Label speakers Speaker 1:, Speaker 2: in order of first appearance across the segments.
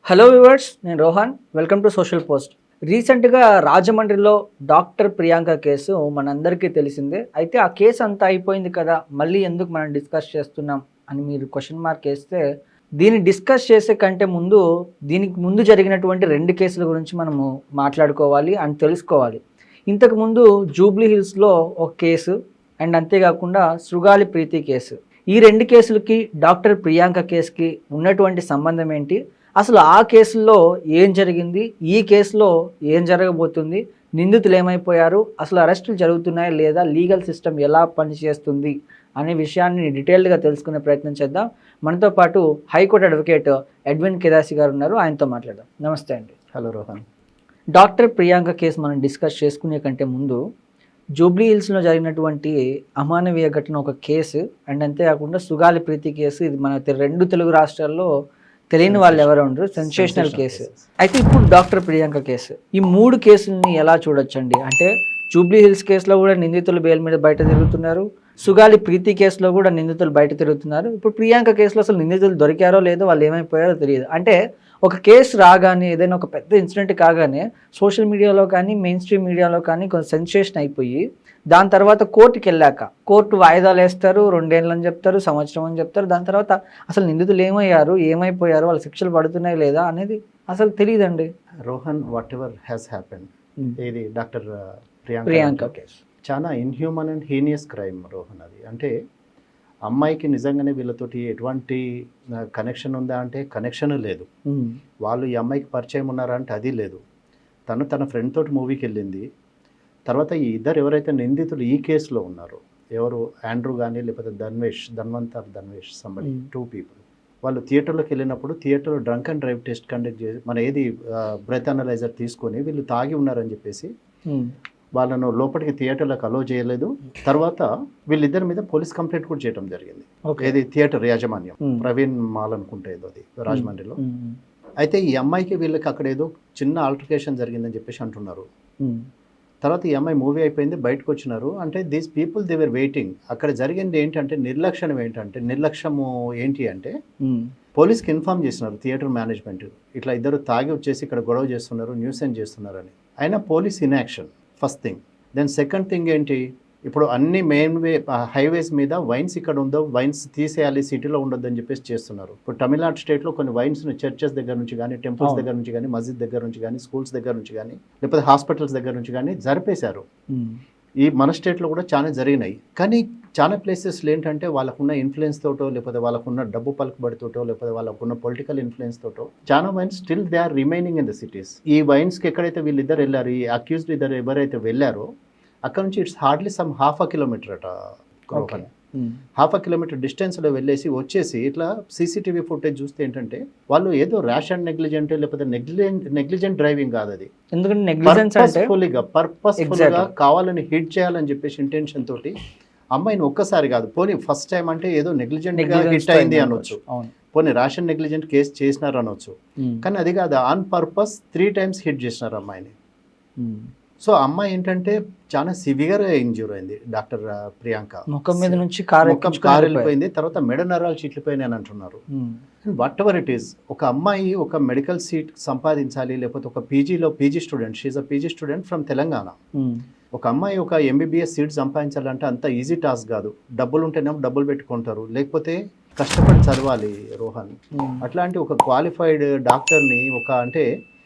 Speaker 1: Hello viewers, నేను Rohan. Welcome to social post. రీసెంట్గా రాజమండ్రిలో డాక్టర్ ప్రియాంక కేసు మనందరికీ తెలిసిందే. అయితే ఆ కేసు అంతా అయిపోయింది కదా, మళ్ళీ ఎందుకు మనం డిస్కస్ చేస్తున్నాం అని మీరు క్వశ్చన్ మార్క్ వేస్తే, దీన్ని డిస్కస్ చేసే కంటే ముందు దీనికి ముందు జరిగినటువంటి 2 కేసుల గురించి మనము మాట్లాడుకోవాలి అండ్ తెలుసుకోవాలి. ఇంతకుముందు జూబ్లీ హిల్స్లో ఒక కేసు అండ్ అంతేకాకుండా సుగాలి ప్రీతి కేసు. ఈ 2 కేసులకి డాక్టర్ ప్రియాంక కేసుకి ఉన్నటువంటి సంబంధం ఏంటి, అసలు ఆ కేసుల్లో ఏం జరిగింది, ఈ కేసులో ఏం జరగబోతుంది, నిందితులు ఏమైపోయారు, అసలు అరెస్టులు జరుగుతున్నాయా లేదా, లీగల్ సిస్టమ్ ఎలా పనిచేస్తుంది అనే విషయాన్ని డీటెయిల్డ్గా తెలుసుకునే ప్రయత్నం చేద్దాం. మనతో పాటు హైకోర్టు అడ్వకేట్ ఎడ్విన్ కేదాసి గారు ఉన్నారు, ఆయనతో మాట్లాడదాం. నమస్తే అండి.
Speaker 2: Hello Rohan.
Speaker 1: Doctor Priyanka case మనం డిస్కస్ చేసుకునే కంటే ముందు జూబ్లీ హిల్స్లో జరిగినటువంటి అమానవీయ ఘటన ఒక కేసు అండ్ అంతేకాకుండా సుగాలి ప్రీతి కేసు, ఇది మన 2 తెలుగు రాష్ట్రాల్లో తెలియని వాళ్ళు ఎవరు ఉండరు, సెన్సేషనల్ కేసు. అయితే ఇప్పుడు డాక్టర్ ప్రియాంక కేసు, ఈ 3 కేసుల్ని ఎలా చూడొచ్చండి? అంటే జూబ్లీ హిల్స్ కేసులో కూడా నిందితులు బెయిల్ మీద బయట తిరుగుతున్నారు, సుగాలి ప్రీతి కేసులో కూడా నిందితులు బయట తిరుగుతున్నారు. ఇప్పుడు ప్రియాంక కేసులో అసలు నిందితులు దొరికారో లేదో, వాళ్ళు ఏమైపోయారో తెలియదు. అంటే ఒక కేసు రాగానే, ఏదైనా ఒక పెద్ద ఇన్సిడెంట్ కాగానే సోషల్ మీడియాలో కానీ మెయిన్ స్ట్రీమ్ మీడియాలో కానీ కొంచెం సెన్సేషన్ అయిపోయి, దాని తర్వాత కోర్టుకి వెళ్ళాక కోర్టు వాయిదాలు వేస్తారు, 2 ఏళ్ళు అని చెప్తారు, సంవత్సరం అని చెప్తారు. దాని తర్వాత అసలు నిందితులు ఏమైపోయారు, వాళ్ళ శిక్షలు పడుతున్నాయి లేదా అనేది అసలు తెలియదండి.
Speaker 2: Rohan, what ever has happen, ఇది డాక్టర్
Speaker 1: ప్రియాంక కేసు
Speaker 2: చాలా inhuman and heinous crime Rohan. అది అంటే అమ్మాయికి నిజంగానే వీళ్ళతోటి ఎటువంటి కనెక్షన్ ఉందా అంటే కనెక్షన్ లేదు. వాళ్ళు ఈ అమ్మాయికి పరిచయం ఉన్నారా అంటే అది లేదు. తన ఫ్రెండ్ తోటి మూవీకి వెళ్ళింది. తర్వాత ఈ ఇద్దరు ఎవరైతే నిందితులు ఈ కేసులో ఉన్నారో, ఎవరు ఆండ్రూ కానీ లేకపోతే ధన్వంతర్ ధన్వేష్ సంబడి 2 people, వాళ్ళు థియేటర్లోకి వెళ్ళినప్పుడు థియేటర్లో drunk and drive test conduct చేసి బ్రెత్ అనలైజర్ తీసుకొని వీళ్ళు తాగి ఉన్నారని చెప్పేసి వాళ్ళను లోపలికి థియేటర్లకు అలో చేయలేదు. తర్వాత వీళ్ళిద్దరి మీద పోలీస్ కంప్లైంట్ కూడా చేయడం జరిగింది. ఏది థియేటర్ యాజమాన్యం, ప్రవీణ్ మాల్ అనుకుంటే ఏదో అది రాజమండ్రిలో. అయితే ఈ అమ్మాయికి వీళ్ళకి అక్కడ ఏదో చిన్న ఆల్టర్కేషన్ జరిగిందని చెప్పేసి అంటున్నారు. తర్వాత ఈ అమ్మాయి మూవీ అయిపోయింది, బయటకు వచ్చినారు. అంటే these people they were waiting. అక్కడ జరిగింది ఏంటంటే నిర్లక్ష్యం ఏంటి అంటే పోలీస్కి ఇన్ఫార్మ్ చేస్తున్నారు థియేటర్ మేనేజ్మెంట్, ఇట్లా ఇద్దరు తాగి వచ్చేసి ఇక్కడ గొడవ చేస్తున్నారు, న్యూసెన్స్ చేస్తున్నారు అని. అయినా police inaction first thing. Then second thing ఏంటి, ఇప్పుడు అన్ని మెయిన్ హైవేస్ మీద వైన్స్ ఇక్కడ ఉందో వైన్స్ తీసేయాలి, సిటీలో ఉండొద్దు అని చెప్పేసి చేస్తున్నారు. ఇప్పుడు తమిళనాడు స్టేట్లో కొన్ని వైన్స్ని చర్చెస్ దగ్గర నుంచి కానీ, టెంపుల్స్ దగ్గర నుంచి కానీ, మస్జిద్ దగ్గర నుంచి కానీ, స్కూల్స్ దగ్గర నుంచి కానీ, లేకపోతే హాస్పిటల్స్ దగ్గర నుంచి కానీ జరిపేశారు. ఈ మన స్టేట్లో కూడా చాలా జరిగినాయి. కానీ చాలా ప్లేసెస్లో ఏంటంటే వాళ్ళకున్న ఇన్ఫ్లుయెన్స్ తోటో, లేకపోతే వాళ్ళకున్న డబ్బు పలుకుబడితోటో, లేకపోతే వాళ్ళకున్న పొలిటికల్ ఇన్ఫ్లుయెన్స్ తోటో చాలా wines still they are remaining in the cities. ఈ వైన్స్కి ఎక్కడైతే వీళ్ళిద్దరు వెళ్ళారు, ఈ అక్యూజ్డ్ ఇద్దరు ఎవరైతే వెళ్ళారో అక్కడ నుంచి ఇట్స్ హార్డ్లీ సమ్ 1/2 kilometer అట. 1/2 kilometer డిస్టెన్స్లో వెళ్ళేసి వచ్చేసి ఇట్లా సీసీటీవీ ఫుటేజ్ చూస్తే ఏంటంటే వాళ్ళు ఏదో ర్యాష్ అండ్ నెగ్లిజెంట్, లేకపోతే నెగ్లిజెంట్ డ్రైవింగ్ కాదు అది. ఎందుకంటే పర్పస్ఫుల్గా కావాలని హిట్ చేయాలని చెప్పేసి ఇంటెన్షన్ తోటి అమ్మాయిని ఒక్కసారి కాదు, పోనీ ఫస్ట్ టైం అంటే ఏదో నెగ్లిజెంట్గా హిట్ అయింది అనొచ్చు, పోనీ ర్యాష్ అండ్ నెగ్లిజెంట్ కేసు చేసినారు అనొచ్చు. కానీ అది కాదు, ఆన్ పర్పస్ 3 times హిట్ చేసినారు అమ్మాయిని. సో అమ్మాయి ఏంటంటే చాలా సివియర్గా ఇంజ్యూర్ అయింది. డాక్టర్ ప్రియాంక
Speaker 1: ముఖం మీద నుంచి
Speaker 2: కారు వెళ్ళిపోయింది, తర్వాత మెడ నరాలు చిట్లిపోయినాయి అని అంటున్నారు. వాట్ ఎవర్ ఇట్ ఈస్, ఒక అమ్మాయి ఒక మెడికల్ సీట్ సంపాదించాలి, లేకపోతే ఒక PG student, she a PG student from Telangana. ఒక అమ్మాయి ఒక MBBS సీట్ సంపాదించాలంటే అంత ఈజీ టాస్క్ కాదు. డబ్బులు ఉంటేనేమో డబ్బులు పెట్టుకుంటారు, లేకపోతే కష్టపడి చదవాలి రోహన్. అట్లాంటి ఒక క్వాలిఫైడ్ డాక్టర్ని, ఒక అంటే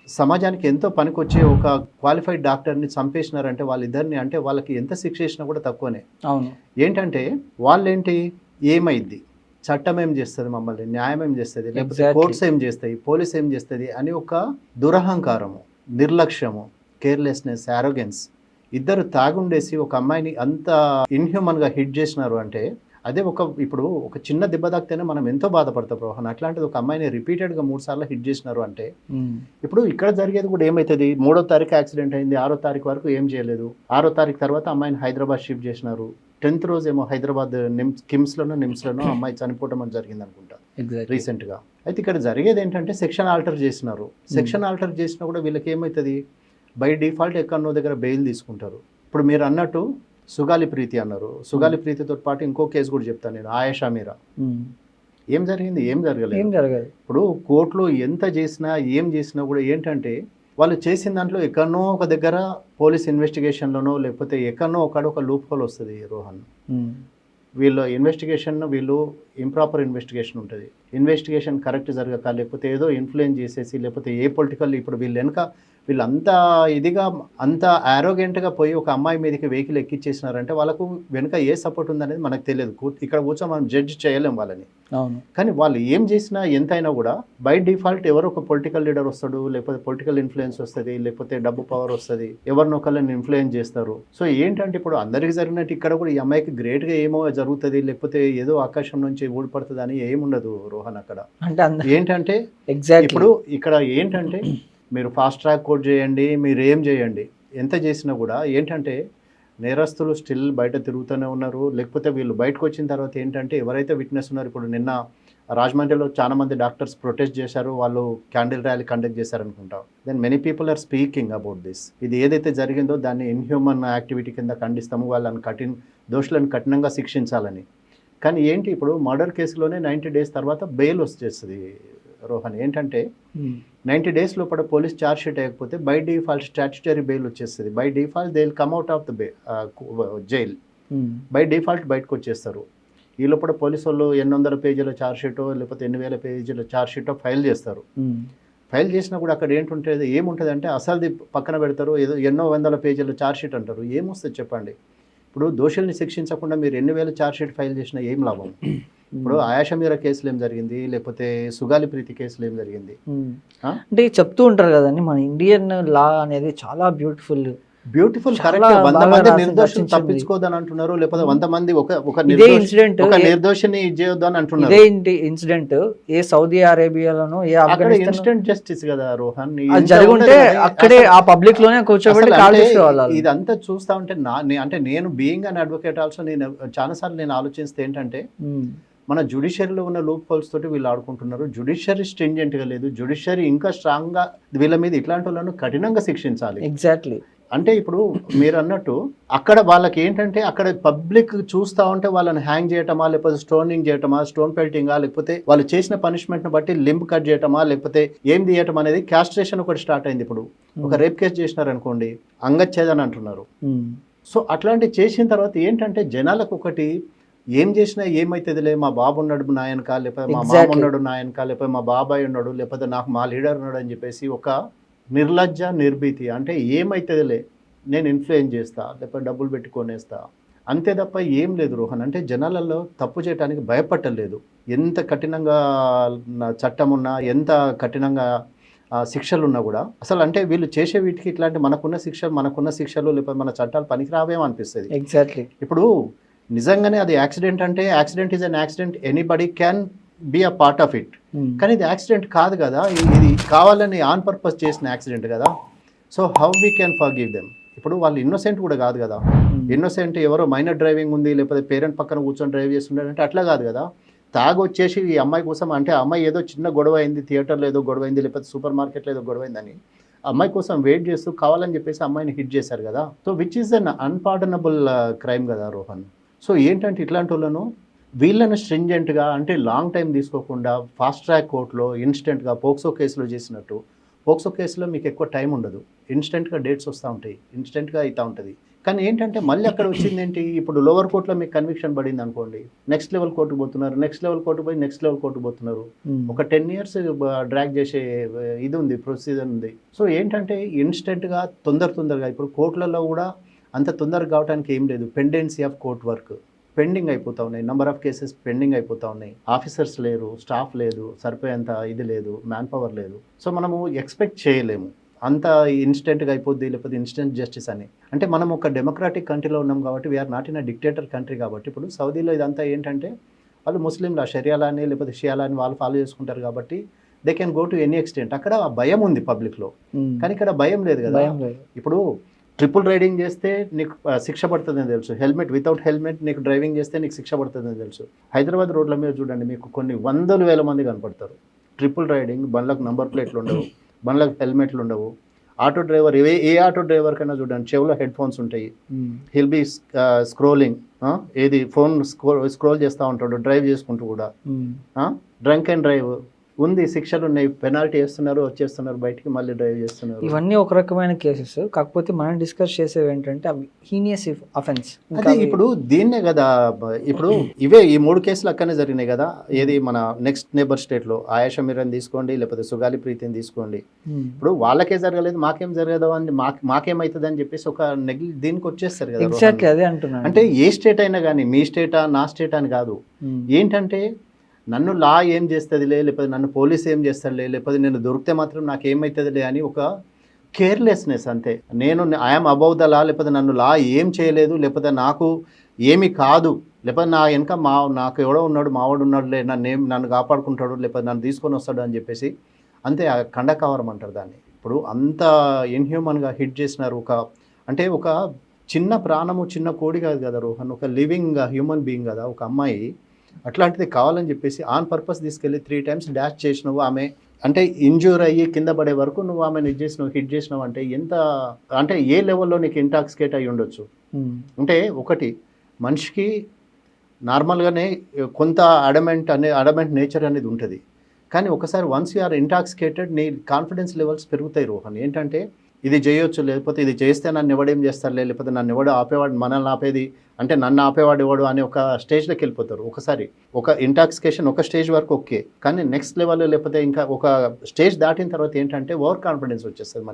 Speaker 2: సమాజానికి ఎంతో పనికొచ్చే ఒక క్వాలిఫైడ్ డాక్టర్ని చంపేసినారంటే వాళ్ళిద్దరిని, అంటే వాళ్ళకి ఎంత శిక్ష చేసినా కూడా తక్కువనే.
Speaker 1: అవును.
Speaker 2: ఏంటంటే వాళ్ళేంటి, ఏమైద్ది, చట్టం ఏం చేస్తుంది, మమ్మల్ని న్యాయం ఏం చేస్తుంది, లేకపోతే కోర్ట్స్ ఏం చేస్తాయి, పోలీస్ ఏం చేస్తుంది అని ఒక దురహంకారము, నిర్లక్ష్యము, కేర్లెస్నెస్, ఆరోగెన్స్, ఇద్దరు తాగుండేసి ఒక అమ్మాయిని అంత ఇన్హ్యూమన్గా హిట్ చేసినారు అంటే అదే ఇప్పుడు ఒక చిన్న దెబ్బ తాకితేనే మనం ఎంతో బాధపడతాం రోహన్. అట్లాంటిది ఒక అమ్మాయిని రిపీటెడ్గా 3 సార్లు హిట్ చేసినారు అంటే ఇప్పుడు ఇక్కడ జరిగేది కూడా ఏమవుతుంది, 3వ తారీఖు యాక్సిడెంట్ అయింది, 6వ తారీఖు వరకు ఏం చేయలేదు. 6వ తారీఖు తర్వాత అమ్మాయిని హైదరాబాద్ షిఫ్ట్ చేసినారు. 10th రోజు ఏమో హైదరాబాద్ నిమ్స్లోనో అమ్మాయి చనిపోవడం అని జరిగింది అనుకుంటా రీసెంట్గా. అయితే ఇక్కడ జరిగేది ఏంటంటే సెక్షన్ ఆల్టర్ చేసినారు. సెక్షన్ ఆల్టర్ చేసినా కూడా వీళ్ళకి ఏమవుతుంది, బై డిఫాల్ట్ ఎక్కడో దగ్గర బెయిల్ తీసుకుంటారు. ఇప్పుడు మీరు అన్నట్టు సుగాలి ప్రీతి అన్నారు, సుగాలి ప్రీతితో పాటు ఇంకో కేసు కూడా చెప్తాను నేను, ఆయేషా మీరా. ఏం జరిగింది? ఏం జరగలేదు.
Speaker 1: ఏం జరగదు.
Speaker 2: ఇప్పుడు కోర్టులో ఎంత చేసినా ఏం చేసినా కూడా ఏంటంటే వాళ్ళు చేసిన దాంట్లో ఎక్కడనో ఒక దగ్గర పోలీస్ ఇన్వెస్టిగేషన్లోనో లేకపోతే ఎక్కడనో ఒక లూప్ హోల్ వస్తుంది రోహన్. వీళ్ళ ఇన్వెస్టిగేషన్ ఇంప్రాపర్ ఇన్వెస్టిగేషన్ ఉంటుంది. ఇన్వెస్టిగేషన్ కరెక్ట్ జరగక లేకపోతే ఏదో ఇన్ఫ్లుయెన్స్ చేసేసి లేకపోతే ఏ పొలిటికల్ ఇప్పుడు వీళ్ళంతా ఇదిగా అంత ఆరోగెంట్గా పోయి ఒక అమ్మాయి మీదకి వెహికల్ ఎక్కిచ్చేసినారంటే వాళ్ళకు వెనుక ఏ సపోర్ట్ ఉందనేది మనకు తెలియదు. ఇక్కడ కూర్చొని మనం జడ్జ్ చేయలేం వాళ్ళని.
Speaker 1: అవును.
Speaker 2: కానీ వాళ్ళు ఏం చేసినా ఎంతైనా కూడా బై డిఫాల్ట్ ఎవరో ఒక పొలిటికల్ లీడర్ వస్తాడు, లేకపోతే పొలిటికల్ ఇన్ఫ్లుయెన్స్ వస్తుంది, లేకపోతే డబ్బు పవర్ వస్తుంది, ఎవరినొకళ్ళని ఇన్ఫ్లుయెన్స్ చేస్తారు. సో ఏంటంటే ఇప్పుడు అందరికీ జరిగినట్టు ఇక్కడ కూడా ఈ అమ్మాయికి గ్రేట్గా ఏమో జరుగుతుంది, లేకపోతే ఏదో ఆకాశం నుంచి ఊడిపడుతుంది అని ఏముండదు రోహన్. అక్కడ ఏంటంటే ఇప్పుడు ఇక్కడ ఏంటంటే మీరు ఫాస్ట్ ట్రాక్ కోర్ట్ చేయండి, మీరు ఏం చేయండి, ఎంత చేసినా కూడా ఏంటంటే నేరస్తులు స్టిల్ బయట తిరుగుతూనే ఉన్నారు. లేకపోతే వీళ్ళు బయటకు వచ్చిన తర్వాత ఏంటంటే ఎవరైతే విట్నెస్ ఉన్నారు, ఇప్పుడు నిన్న రాజమండ్రిలో చాలా మంది డాక్టర్స్ ప్రొటెస్ట్ చేశారు, వాళ్ళు క్యాండిల్ ర్యాలీ కండక్ట్ చేశారనుకుంటాం. Then many people are speaking about this. ఇది ఏదైతే జరిగిందో దాన్ని ఇన్హ్యూమన్ యాక్టివిటీ కింద ఖండిస్తాము, వాళ్ళని దోషులను కఠినంగా శిక్షించాలని. కానీ ఏంటి ఇప్పుడు మర్డర్ కేసులోనే 90 days తర్వాత బెయిల్ వచ్చేస్తుంది రోహన్. ఏంటంటే 90 days లోపల పోలీస్ ఛార్జ్ షీట్ అయ్యకపోతే బై డిఫాల్ట్ స్టాట్యుటరీ బెయిల్ వచ్చేస్తుంది. By default they will come out of the jail. By default బయటకు వచ్చేస్తారు. ఈ లోపల పోలీసు వాళ్ళు 800 పేజీల ఛార్జ్ షీటో లేకపోతే 8,000 పేజీల ఛార్జ్ షీటో ఫైల్ చేస్తారు. ఫైల్ చేసినా కూడా అక్కడ ఏముంటుంది అంటే అసలుది పక్కన పెడతారు, ఏదో ఎన్నో వందల పేజీల ఛార్జ్ షీట్ అంటారు. ఏమొస్తుంది చెప్పండి? ఇప్పుడు దోషుల్ని శిక్షించకుండా మీరు 8,000 ఛార్జ్ షీట్ ఫైల్ చేసినా ఏం లాభం? ఇప్పుడు ఆయాష మీరా కేసులు ఏం జరిగింది, లేకపోతే సుగాలి ప్రీతి కేసులు ఏం జరిగింది?
Speaker 1: అంటే చెప్తూ ఉంటారు కదండి, మన ఇండియన్ లా అనేది చాలా బ్యూటిఫుల్
Speaker 2: కరెక్ట్. 100 మంది నిర్దోషులు తప్పించుకోదని అంటున్నారు, లేకపోతే 100 మంది ఒక నిర్దోషిని చేయొద్దు అని అంటున్నారు.
Speaker 1: ఇదే ఇన్సిడెంట్ ఏ సౌదీ అరేబియాలోనో ఏ ఆఫ్ఘనిస్తాన్
Speaker 2: ఇన్స్టెంట్ జస్టిస్ కదా రోహన్.
Speaker 1: జరుగుంటే అక్కడే ఆ పబ్లిక్ లోనే కూర్చోబెట్టి
Speaker 2: ఇదంతా చూస్తా ఉంటే అంటే నేను బీయింగ్ అన్ అడ్వకేట్ ఆల్సో నేను చాలా సార్లు నేను ఆలోచిస్తే ఏంటంటే మన జ్యుడిషియరీలో ఉన్న లూప్ హోల్స్ తోటి వీళ్ళు ఆడుకుంటున్నారు. జ్యుడిషియరీ స్ట్రింజెంట్గా లేదు, జ్యుడిషియరీ ఇంకా స్ట్రాంగ్గా వీళ్ళ మీద ఇట్లాంటి వాళ్ళను కఠినంగా శిక్షించాలి.
Speaker 1: ఎగ్జాక్ట్లీ.
Speaker 2: అంటే ఇప్పుడు మీరు అన్నట్టు అక్కడ వాళ్ళకి ఏంటంటే అక్కడ పబ్లిక్ చూస్తూ ఉంటే వాళ్ళని హ్యాంగ్ చేయటమా, లేకపోతే స్టోనింగ్ చేయటమా, స్టోన్ పెల్టింగా, లేకపోతే వాళ్ళు చేసిన పనిష్మెంట్ని బట్టి లింబ్ కట్ చేయటమా, లేకపోతే ఏం తీయటం అనేది క్యాస్ట్రేషన్ ఒకటి స్టార్ట్ అయింది. ఇప్పుడు ఒక రేప్ కేసు చేసినారనుకోండి, అంగచ్ఛేదం అంటున్నారు. సో అట్లాంటివి చేసిన తర్వాత ఏంటంటే జనాలకు ఒకటి ఏం చేసినా ఏమైతుందిలే, మా బాబు ఉన్నాడు నాయనక, లేకపోతే మా మామ ఉన్నాడు నాయనక, లేకపోతే మా బాబాయ్ ఉన్నాడు, లేకపోతే నాకు మా లీడర్ ఉన్నాడు అని చెప్పేసి ఒక నిర్లజ్జ నిర్భీతి. అంటే ఏమైతుందిలే, నేను ఇన్ఫ్లుయెన్స్ చేస్తా, లేకపోతే డబ్బులు పెట్టుకొనేస్తా, అంతే తప్ప ఏం లేదు రోహన్. అంటే జనాలలో తప్పు చేయడానికి భయపట్టలేదు. ఎంత కఠినంగా చట్టం ఉన్నా, ఎంత కఠినంగా శిక్షలు ఉన్నా కూడా అసలు అంటే వీళ్ళు చేసే వీటికి ఇట్లాంటి మనకున్న శిక్షలు లేకపోతే మన చట్టాలు పనికిరావేమో అనిపిస్తుంది.
Speaker 1: ఎగ్జాక్ట్లీ.
Speaker 2: ఇప్పుడు నిజంగానే అది యాక్సిడెంట్ అంటే accident is an accident, anybody can be a part of it. కానీ ఇది యాక్సిడెంట్ కాదు కదా, ఇది కావాలని ఆన్ పర్పస్ చేసిన యాక్సిడెంట్ కదా. So how we can forgive them? ఇప్పుడు వాళ్ళు ఇన్నోసెంట్ కూడా కాదు కదా. ఇన్నోసెంట్ ఎవరో మైనర్ డ్రైవింగ్ ఉంది, లేకపోతే పేరెంట్ పక్కన కూర్చొని డ్రైవ్ చేస్తుండే అట్లా కాదు కదా. తాగొచ్చేసి ఈ అమ్మాయి కోసం అంటే అమ్మాయి ఏదో చిన్న గొడవ అయింది, థియేటర్లో ఏదో గొడవ అయింది, లేకపోతే సూపర్ మార్కెట్లో ఏదో గొడవ అయిందని అమ్మాయి కోసం వెయిట్ చేస్తూ కావాలని చెప్పేసి అమ్మాయిని హిట్ చేశారు కదా. So which is an unpardonable crime కదా రోహన్. సో ఏంటంటే ఇట్లాంటి వాళ్ళను వీళ్ళను స్ట్రింజెంట్గా అంటే లాంగ్ టైం తీసుకోకుండా ఫాస్ట్ ట్రాక్ కోర్టులో ఇన్స్టెంట్గా పోక్సో కేసులో చేసినట్టు, పోక్సో కేసులో మీకు ఎక్కువ టైం ఉండదు, ఇన్స్టెంట్గా డేట్స్ వస్తూ ఉంటాయి, ఇన్స్టెంట్గా అవుతూ ఉంటుంది. కానీ ఏంటంటే మళ్ళీ అక్కడ వచ్చింది ఏంటి, ఇప్పుడు లోవర్ కోర్టులో మీకు కన్విక్షన్ పడింది అనుకోండి, నెక్స్ట్ లెవెల్ కోర్టుకు పోతున్నారు, నెక్స్ట్ లెవెల్ కోర్టు పోయి నెక్స్ట్ లెవెల్ కోర్టుకు పోతున్నారు. ఒక 10 years డ్రాగ్ చేసే ఇది ఉంది, ప్రొసీజర్ ఉంది. సో ఏంటంటే ఇన్స్టెంట్గా తొందరగా ఇప్పుడు కోర్టులలో కూడా అంత తొందరగా కావడానికి ఏం లేదు. Pendency of court work pending అయిపోతూ ఉన్నాయి, నెంబర్ ఆఫ్ కేసెస్ పెండింగ్ అయిపోతూ ఉన్నాయి, ఆఫీసర్స్ లేరు, స్టాఫ్ లేదు, సరిపోయేంత ఇది లేదు, మ్యాన్ పవర్ లేదు. సో మనము ఎక్స్పెక్ట్ చేయలేము అంత ఇన్స్టెంట్గా అయిపోద్ది లేకపోతే ఇన్స్టెంట్ జస్టిస్ అని. అంటే మనం ఒక డెమోక్రాటిక్ కంట్రీలో ఉన్నాం కాబట్టి, we are not in a dictator country కాబట్టి. ఇప్పుడు సౌదీలో ఇదంతా ఏంటంటే వాళ్ళు ముస్లింల షరియాలని లేకపోతే షియాలని వాళ్ళు ఫాలో చేసుకుంటారు కాబట్టి they can go to any extent. అక్కడ భయం ఉంది పబ్లిక్లో, కానీ ఇక్కడ భయం లేదు కదా. ఇప్పుడు ట్రిపుల్ రైడింగ్ చేస్తే నీకు శిక్ష పడుతుందని తెలుసు, హెల్మెట్ వితౌట్ హెల్మెట్ నీకు డ్రైవింగ్ చేస్తే నీకు శిక్ష పడుతుందని తెలుసు. హైదరాబాద్ రోడ్ల మీద చూడండి, మీకు కొన్ని 100,000 మంది కనపడతారు. ట్రిపుల్ రైడింగ్, బండ్లకు నంబర్ ప్లేట్లు ఉండవు, బండ్లకు హెల్మెట్లు ఉండవు, ఆటో డ్రైవర్ ఏ ఆటో డ్రైవర్ కైనా చూడండి చెవులో హెడ్ ఫోన్స్ ఉంటాయి, హిల్ బి స్క్రోలింగ్, ఏది ఫోన్ స్క్రోల్ చేస్తూ ఉంటాడు డ్రైవ్ చేసుకుంటూ కూడా. డ్రంక్ అండ్ డ్రైవ్ ఉంది, శిక్షలు ఉన్నాయి, పెనాల్టీ వేస్తున్నారు, వచ్చేస్తున్నారు బయటికి, మళ్ళీ డ్రైవ్ చేస్తున్నారు.
Speaker 1: ఇవన్నీ ఒక రకమైన కేసెస్. కాకపోతే మనం డిస్కస్ చేసేవి ఏంటంటే అవి హీనియస్ అఫెన్స్.
Speaker 2: అదే ఇప్పుడు దీన్నే కదా, ఇప్పుడు ఇవే ఈ 3 కేసులు అక్కడనే జరిగినాయి కదా. ఏది మన నెక్స్ట్ నేబర్ స్టేట్లో ఆయేషా మీరని తీసుకోండి, లేకపోతే సుగాలి ప్రీతిని తీసుకోండి. ఇప్పుడు వాళ్ళకే జరగలేదు మాకేం జరగదు అని మాకేమవుతుంది అని చెప్పేసి ఒక దీనికి వచ్చేస్తారు కదా.
Speaker 1: ఎగ్జాక్ట్లీ అదే అంటున్నాను.
Speaker 2: అంటే ఏ స్టేట్ అయినా కానీ, మీ స్టేటా నా స్టేట్ అని కాదు, ఏంటంటే నన్ను లా ఏం చేస్తుందిలే, లేకపోతే నన్ను పోలీస్ ఏం చేస్తాడులే, లేకపోతే నేను దొరికితే మాత్రం నాకు ఏమవుతుందిలే అని ఒక కేర్లెస్నెస్ అంతే. నేను ఐఎమ్ అబౌవ్ ద లా, లేకపోతే నన్ను లా ఏం చేయలేదు, లేకపోతే నాకు ఏమి కాదు, లేకపోతే నా వెనక నాకు ఎవడో ఉన్నాడు, మావాడు ఉన్నాడులే, నన్ను కాపాడుకుంటాడు, లేకపోతే నన్ను తీసుకొని వస్తాడు అని చెప్పేసి అంతే. కండకవరం అంటారు దాన్ని. ఇప్పుడు అంత ఇన్హ్యూమన్గా హిట్ చేసినారు. అంటే ఒక చిన్న ప్రాణము, చిన్న కోడి కాదు కదా రోహన్, ఒక లివింగ్ హ్యూమన్ బీయింగ్ కదా ఒక అమ్మాయి. అట్లాంటిది కావాలని చెప్పేసి ఆన్ పర్పస్ తీసుకెళ్ళి 3 times డాష్ చేసినావు, ఆమె అంటే ఇంజ్యూర్ అయ్యి కింద పడే వరకు నువ్వు ఆమెను హిట్ చేసినావు అంటే ఎంత, అంటే ఏ లెవెల్లో నీకు ఇంటాక్సికేట్ అయ్యి ఉండొచ్చు. అంటే ఒకటి మనిషికి నార్మల్గానే కొంత అడమెంట్ నేచర్ అనేది ఉంటుంది, కానీ ఒకసారి వన్స్ యూ ఆర్ ఇంటాక్సికేటెడ్ నీ కాన్ఫిడెన్స్ లెవెల్స్ పెరుగుతాయి రోహన్. ఏంటంటే ఇది చేయొచ్చు, లేకపోతే ఇది చేస్తే నన్ను ఎవడేం చేస్తారులే, లేకపోతే నన్ను ఎవడో ఆపేవాడు, మనల్ని ఆపేది అంటే నన్ను ఆపేవాడు ఎవడు అనే ఒక స్టేజ్లోకి వెళ్ళిపోతారు. ఒకసారి ఒక ఇంటాక్సికేషన్ ఒక స్టేజ్ వరకు ఓకే, కానీ నెక్స్ట్ లెవెల్ లేకపోతే ఇంకా ఒక స్టేజ్ దాటిన తర్వాత ఏంటంటే ఓవర్ కాన్ఫిడెన్స్ వచ్చేస్తుంది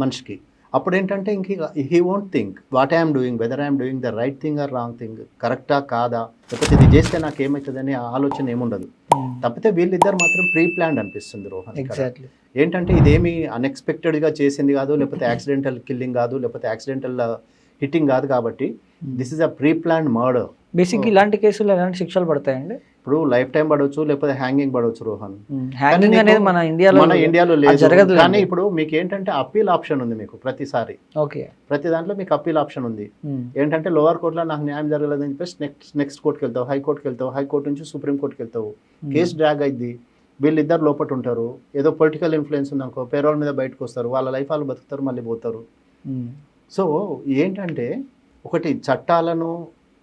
Speaker 2: మనిషికి. అప్పుడు ఏంటంటే ఇంక he won't think what I'm doing, whether I'm doing the right thing or wrong thing, కరెక్టా కాదా, లేకపోతే ఇది చేస్తే నాకు ఏమవుతుంది అనే ఆలోచన ఏముండదు. తప్పితే వీళ్ళిద్దరు మాత్రం ప్రీ ప్లాన్డ్ అనిపిస్తుంది రోహన్.
Speaker 1: ఎగ్జాక్ట్లీ
Speaker 2: ఏంటంటే ఇదేమి అన్ఎక్స్పెక్టెడ్గా చేసింది కాదు, లేకపోతే యాక్సిడెంటల్ కిల్లింగ్ కాదు, లేకపోతే యాక్సిడెంటల్ హిట్టింగ్ కాదు, కాబట్టి this is a pre planned murder.
Speaker 1: Basic ఇలాంటి కేసులు ఎలాంటి శిక్షలు పడతాయండి?
Speaker 2: ఇప్పుడు లైఫ్ టైం పడవచ్చు, లేకపోతే హ్యాంగింగ్ పడవచ్చు రోహన్.
Speaker 1: హ్యాంగింగ్ అనేది మన ఇండియాలో
Speaker 2: లేదు, కానీ ఇప్పుడు మీకు ఏంటంటే అప్పీల్ ఆప్షన్ ఉంది మీకు ప్రతిసారి.
Speaker 1: ఓకే,
Speaker 2: ప్రతి దాంట్లో మీకు అప్పీల్ ఆప్షన్ ఉంది. ఏంటంటే లోవర్ కోర్టులో నాకు న్యాయం జరగలేదని చెప్పేసి నెక్స్ట్ కోర్టుకి వెళ్తావు, హైకోర్టుకి వెళ్తావు, హైకోర్టు నుంచి సుప్రీం కోర్టుకి వెళ్తావు, కేసు డ్రాగ్ అయింది, వీళ్ళిద్దరు లోపల ఉంటారు, ఏదో పొలిటికల్ ఇన్ఫ్లుయెన్స్ ఉందనుకో, పేరోల్ మీద బయటకు వస్తారు, వాళ్ళ లైఫ్ వాళ్ళు బతుకుతారు, మళ్ళీ పోతారు. సో ఏంటంటే ఒకటి చట్టాలను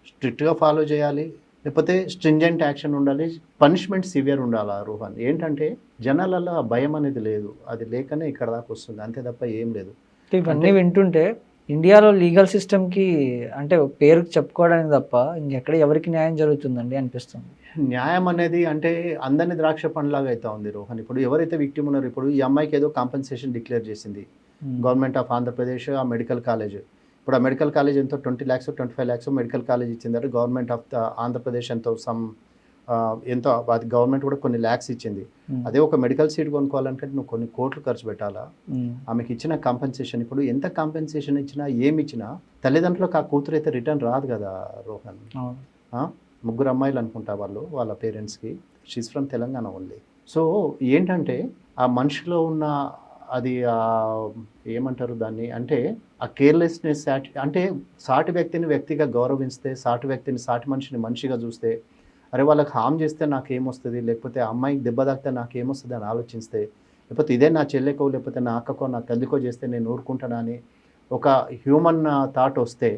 Speaker 2: స్ట్రిక్ట్గా ఫాలో చేయాలి, లేకపోతే స్ట్రింజెంట్ యాక్షన్ ఉండాలి, పనిష్మెంట్ సివియర్ ఉండాలి రోహన్. ఏంటంటే జనాలలో భయం అనేది లేదు, అది లేకనే ఇక్కడ దాకా వస్తుంది, అంతే తప్ప ఏం లేదు.
Speaker 1: ఇవన్నీ వింటుంటే ఇండియాలో లీగల్ సిస్టమ్కి అంటే పేరు చెప్పుకోవడానికి తప్ప ఇంకెక్కడ ఎవరికి న్యాయం జరుగుతుందండి అనిపిస్తుంది.
Speaker 2: న్యాయం అనేది అంటే అందరినీ ద్రాక్ష పండ్లాగా అవుతా ఉంది రోహన్. ఇప్పుడు ఎవరైతే విక్టిమ్ ఉన్నారో, ఇప్పుడు ఈ అమ్మాయికి ఏదో కాంపెన్సేషన్ డిక్లేర్ చేసింది గవర్నమెంట్ ఆఫ్ ఆంధ్రప్రదేశ్, ఆ మెడికల్ కాలేజ్. ఇప్పుడు ఆ మెడికల్ కాలేజ్ ఎంతో 20 lakhs 25 lakhs మెడికల్ కాలేజ్ ఇచ్చిందంటే గవర్నమెంట్ ఆఫ్ ద ఆంధ్రప్రదేశ్ ఎంతో ఎంతో అది గవర్నమెంట్ కూడా కొన్ని ల్యాక్స్ ఇచ్చింది. అదే ఒక మెడికల్ సీట్ కొనుక్కోవాలంటే నువ్వు కొన్ని కోట్లు ఖర్చు పెట్టాలా. ఆమెకి ఇచ్చిన కాంపెన్సేషన్, ఇప్పుడు ఎంత కాంపెన్సేషన్ ఇచ్చినా ఏమి ఇచ్చినా తల్లిదండ్రులకు ఆ కూతురు అయితే రిటర్న్ రాదు కదా రోహన్. 3 అమ్మాయిలు అనుకుంటా వాళ్ళ పేరెంట్స్కి. She's from Telangana only. So ఏంటంటే ఆ మనిషిలో ఉన్న అది ఏమంటారు దాన్ని, అంటే ఆ కేర్లెస్నెస్, అంటే సాటి వ్యక్తిని వ్యక్తిగా గౌరవిస్తే, సాటి వ్యక్తిని సాటి మనిషిని మనిషిగా చూస్తే, అరే వాళ్ళకి హామ్ చేస్తే నాకేమొస్తుంది, లేకపోతే అమ్మాయికి దెబ్బ తాకితే నాకేమొస్తుంది అని ఆలోచిస్తే, లేకపోతే ఇదే నా చెల్లెకో లేకపోతే నా అక్కకో నా తల్లికో చేస్తే నేను ఊరుకుంటానా అని ఒక హ్యూమన్ థాట్ వస్తే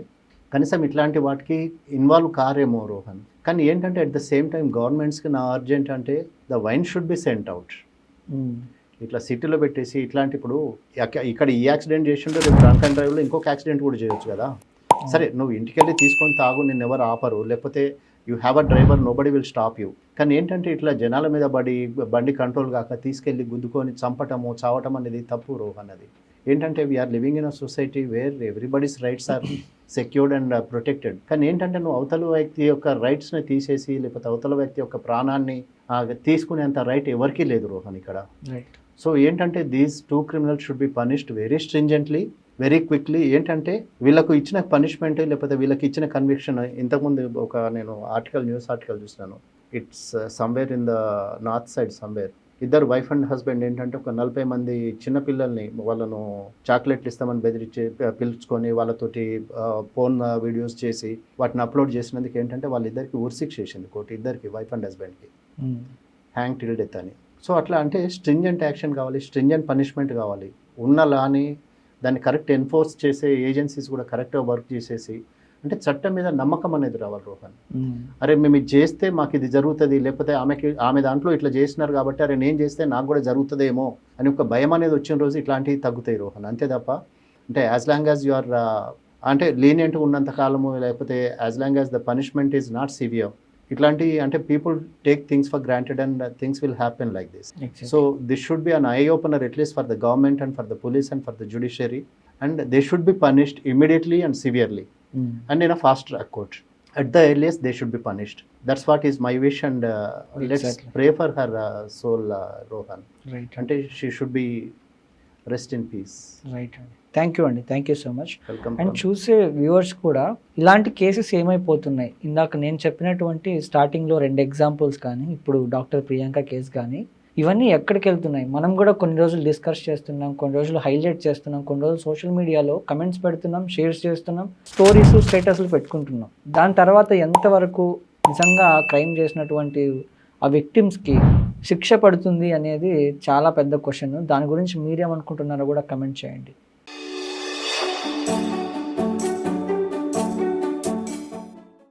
Speaker 2: కనీసం ఇట్లాంటి వాటికి ఇన్వాల్వ్ కారేమో రోహన్. కానీ ఏంటంటే అట్ ద సేమ్ టైం గవర్నమెంట్స్కి నా అర్జెంట్ అంటే the wine should be sent out. ఇట్లా సిటీలో పెట్టేసి ఇట్లాంటి, ఇప్పుడు ఇక్కడ ఈ యాక్సిడెంట్ చేసిండే రేపు డ్రంక్ అండ్ డ్రైవ్లో ఇంకొక యాక్సిడెంట్ కూడా చేయొచ్చు కదా. సరే నువ్వు ఇంటికి వెళ్ళి తీసుకొని తాగు, నిన్ను ఎవరు ఆపరు, లేకపోతే you have a driver, nobody will stop you. కానీ ఏంటంటే ఇట్లా జనాల మీద బండి కంట్రోల్ కాక తీసుకెళ్ళి గుద్దుకొని చంపటము చావటం అనేది తప్పు రోహన్. అది ఏంటంటే we are living in a society where everybody's rights are secured and protected. కానీ ఏంటంటే నువ్వు అవతల వ్యక్తి యొక్క రైట్స్ని తీసేసి, లేకపోతే అవతల వ్యక్తి యొక్క ప్రాణాన్ని తీసుకునేంత రైట్ ఎవరికీ లేదు రోహన్ ఇక్కడ. సో ఏంటంటే these 2 criminals should be punished very స్ట్రింజెంట్లీ, very quickly. ఏంటంటే వీళ్ళకు ఇచ్చిన పనిష్మెంట్, లేకపోతే వీళ్ళకి ఇచ్చిన కన్విక్షన్, ఇంతకుముందు నేను న్యూస్ ఆర్టికల్ చూసినాను, it's somewhere in the north side somewhere. ఇద్దరు వైఫ్ అండ్ హస్బెండ్ ఏంటంటే ఒక 40 మంది చిన్నపిల్లల్ని వాళ్ళను చాక్లెట్లు ఇస్తామని బెదిరించి పిలుచుకొని వాళ్ళతోటి ఫోన్ వీడియోస్ చేసి వాటిని అప్లోడ్ చేసినందుకు ఏంటంటే వాళ్ళిద్దరికి ఉరిశిక్ష చేసింది కోర్టు, ఇద్దరికి వైఫ్ అండ్ హస్బెండ్కి, హ్యాంగ్ టిల్ డెత్ అని. సో అట్లా అంటే స్ట్రింజెంట్ యాక్షన్ కావాలి, స్ట్రింజెంట్ పనిష్మెంట్ కావాలి. ఉన్న లాని దాన్ని కరెక్ట్ ఎన్ఫోర్స్ చేసే ఏజెన్సీస్ కూడా కరెక్ట్గా వర్క్ చేసేసి, అంటే చట్టం మీద నమ్మకం అనేది రావాలి రోహన్. అరే మేము ఇది చేస్తే మాకు ఇది జరుగుతుంది, లేకపోతే ఆమె దాంట్లో ఇట్లా చేసినారు కాబట్టి అరే నేను చేస్తే నాకు కూడా జరుగుతుందేమో అని ఒక భయం అనేది వచ్చిన రోజు ఇట్లాంటివి తగ్గుతాయి రోహన్. అంతే తప్ప అంటే as long as you are అంటే లీనియంట్గా ఉన్నంత కాలము, లేకపోతే as long as the punishment is not severe, ఇట్లాంటి అంటే people take things for granted and things will happen like this. So this should be an eye opener at least for the government and for the police and for the judiciary, and they should be punished immediately and severely and in a fast track court. At the earliest they should be punished. That's what is my wish, and let's pray for her soul, Rohan.
Speaker 1: Right
Speaker 2: Ante she should be rest in peace.
Speaker 1: Right అండి, thank you అండి, thank you so much.
Speaker 2: Welcome.
Speaker 1: And చూసే viewers కూడా ఇలాంటి cases ఏమైపోతున్నాయి, ఇందాక నేను చెప్పినటువంటి స్టార్టింగ్లో 2 examples కానీ ఇప్పుడు డాక్టర్ ప్రియాంక కేసు కానీ ఇవన్నీ ఎక్కడికి వెళ్తున్నాయి, మనం కూడా కొన్ని రోజులు డిస్కస్ చేస్తున్నాం, కొన్ని రోజులు హైలైట్ చేస్తున్నాం, కొన్ని రోజులు సోషల్ మీడియాలో కమెంట్స్ పెడుతున్నాం, షేర్స్ చేస్తున్నాం, స్టోరీస్ స్టేటస్లు పెట్టుకుంటున్నాం. దాని తర్వాత ఎంతవరకు నిజంగా క్రైమ్ చేసినటువంటి ఆ విక్టిమ్స్కి శిక్ష పడుతుంది అనేది చాలా పెద్ద క్వశ్చన్. దాని గురించి మీరేమనుకుంటున్నారో కూడా కమెంట్ చేయండి.